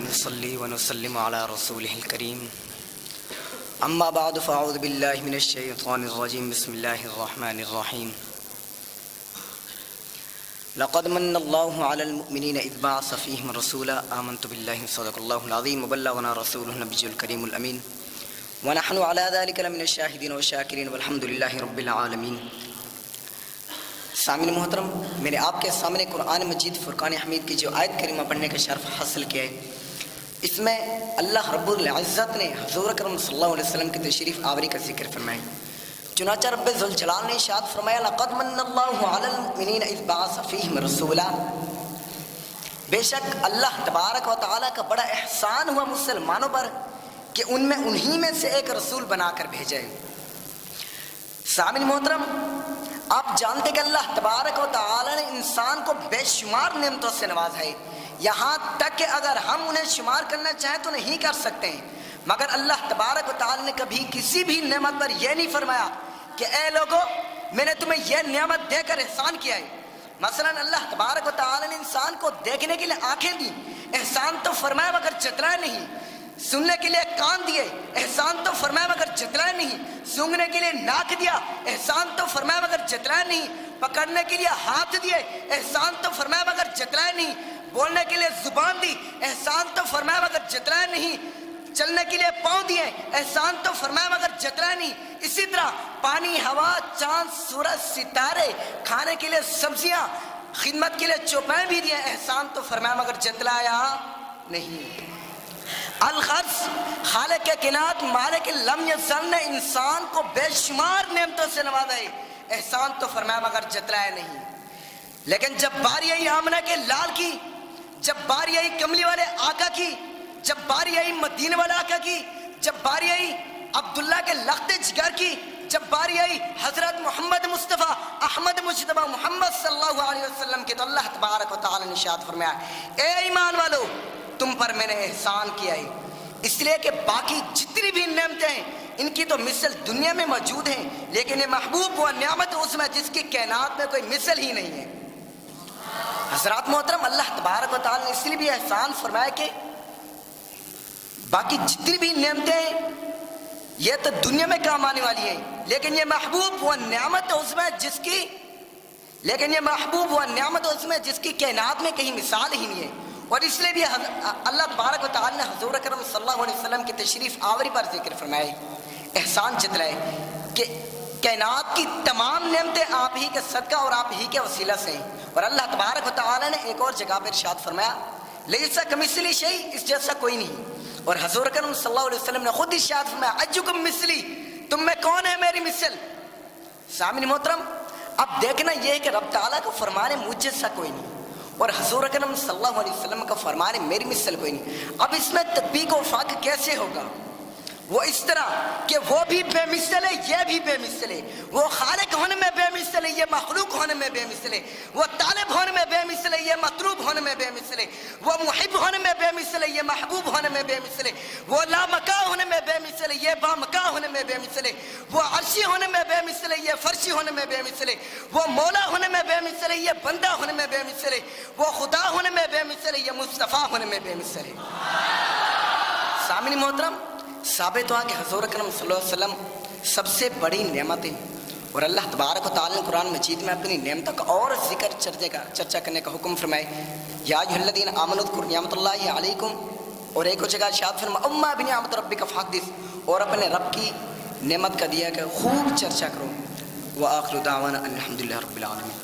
ونصلي ونسلم على رسوله الكريم اما بعد فاعوذ بالله من الشيطان الرجيم بسم الله الرحمن الرحيم لقد من الله على المؤمنين اذ بعث فيهم رسولا آمنت بالله صدق الله العظيم وبلغنا رسوله النبي الكريم الامين ونحن على ذلك لمن الشاهدين والشاكرين والحمد لله رب العالمين. سامعین محترم، میں نے آپ کے سامنے قرآن مجید فرقان حمید کی جو آیت کریمہ پڑھنے کا شرف حاصل کیا ہے، اس میں اللہ رب العزت نے حضور اکرم صلی اللہ علیہ وسلم کی تشریف آوری کا ذکر فرمایا. چنانچہ رب ذوالجلال نے ارشاد فرمایا لقد من اللہ علی المؤمنین اذ بعث فیہم رسولا، بے شک اللہ تبارک و تعالیٰ کا بڑا احسان ہوا مسلمانوں پر کہ انہی میں سے ایک رسول بنا کر بھیجے. سامعین محترم، آپ جانتے کہ اللہ تبارک و تعالی نے انسان کو بے شمار نعمتوں سے نوازا ہے، یہاں تک کہ اگر ہم انہیں شمار کرنا چاہیں تو نہیں کر سکتے ہیں. مگر اللہ تبارک و تعالی نے کبھی کسی بھی نعمت پر یہ نہیں فرمایا کہ اے لوگو میں نے تمہیں یہ نعمت دے کر احسان کیا ہے. مثلا اللہ تبارک و تعالی نے انسان کو دیکھنے کے لیے آنکھیں دی، احسان تو فرمایا مگر جتلایا نہیں. سننے کے لیے کان دیے، احسان تو فرمایا مگر جتلایا نہیں. سونگنے کے لیے ناک دیا، احسان تو فرمایا مگر جتلایا نہیں. پکڑنے کے لیے ہاتھ دیے، احسان تو فرمایا مگر جتلایا نہیں. بولنے کے لیے زبان دی، احسان تو فرمایا مگر جتلایا نہیں. چلنے کے لیے پاؤں دیے، احسان تو فرمایا مگر جتلایا نہیں. اسی طرح پانی، ہوا، چاند، سورج، ستارے، کھانے کے لیے سبزیاں، خدمت کے لیے چوپائیں بھی دیے، احسان تو فرمایا مگر جتلایا نہیں. الغرض خالق کائنات مالک لم یزل نے انسان کو بے شمار نعمتوں سے نوازا ہے، احسان تو فرمایا مگر جتلایا نہیں. لیکن جب باری آئی آمنہ کے لال کی، جب باری آئی کملی والے آقا کی، جب باری آئی مدینے والے آقا کی، جب باری آئی عبداللہ کے لخت جگر کی، جب باری آئی حضرت محمد مصطفیٰ احمد مجتبی محمد صلی اللہ علیہ وسلم کی، تو اللہ تبارک و تعالی نے ارشاد فرمایا اے ایمان والو تم پر میں نے احسان کیا ہے. اس لیے کہ باقی جتنی بھی نعمتیں ہیں ان کی تو مثل دنیا میں موجود ہیں، لیکن یہ محبوب و نعمت اس میں جس کی کائنات میں کوئی مثل ہی نہیں ہے. حضرات محترم، اللہ تبارک و تعالی نے اس لیے بھی احسان فرمایا کہ باقی جتنی بھی نعمتیں ہیں یہ تو دنیا میں کام آنے والی ہیں، لیکن یہ محبوب و نعمت اس میں جس کی کائنات میں کہیں مثال ہی نہیں ہے. اور اس لیے بھی اللہ تبارک و تعالی نے حضور اکرم صلی اللہ علیہ وسلم کی تشریف آوری پر ذکر فرمائے، احسان جتلائے کہ کائنات کی تمام نعمتیں آپ ہی کے صدقہ اور آپ ہی کے وسیلہ سے ہیں. اور اللہ تبارک و تعالی نے ایک اور جگہ پر ارشاد فرمایا لیسا کمثلی شیء، اس جیسا کوئی نہیں. اور حضور اکرم صلی اللہ علیہ وسلم نے خود ارشاد فرمایا اجکم مثلی، تم میں کون ہے میری مثل. سامعین محترم، اب دیکھنا یہ ہے کہ رب تعالیٰ کا فرمان ہے مجھ جیسا کوئی نہیں، اور حضور اکرم صلی اللہ علیہ وسلم کا فرمان ہے میری مثل کوئی نہیں. اب اس میں تطبیق و فرق کیسے ہوگا؟ وہ اس طرح کہ وہ بھی بے مثل ہے، یہ بھی بے مثل ہے. وہ خالق ہونے میں بے مثل ہے، یہ مخلوق ہونے میں بے مثل ہے. وہ طالب ہونے میں بے مثل ہے، یہ مطلوب ہونے میں بے مثل ہے. وہ محب ہونے میں بے مثل ہے، یہ محبوب ہونے میں بے مثل ہے. وہ لامکاں ہونے میں بے مثل ہے، یہ بامکاں ہونے میں بے مثل ہے. وہ عرشی ہونے میں بے مثل ہے، یہ فرشی ہونے میں بے مثل ہے. وہ مولا ہونے میں بے مثل ہے، یہ بندہ ہونے میں بے مثل ہے. وہ خدا ہونے میں بے مثل ہے، یہ مصطفیٰ ہونے میں بے مثل ہے. سامعین محترم، ثابت ہوا کہ حضور اکرم صلی اللہ علیہ وسلم سب سے بڑی نعمت ہے. اور اللہ تبارک و تعالی نے قرآن مجید میں اپنی نعمتوں کا اور ذکر چرچا کرنے کا حکم فرمائے یا ایھا الذین آمنوا اذکروا نعمت اللہ علیکم. اور ایک اور جگہ ارشاد فرمایا اما بنعمت ربک فحدث، اور اپنے رب کی نعمت کا دیا کہ خوب چرچا کرو. وآخر دعوانا ان الحمد للہ رب العالمین.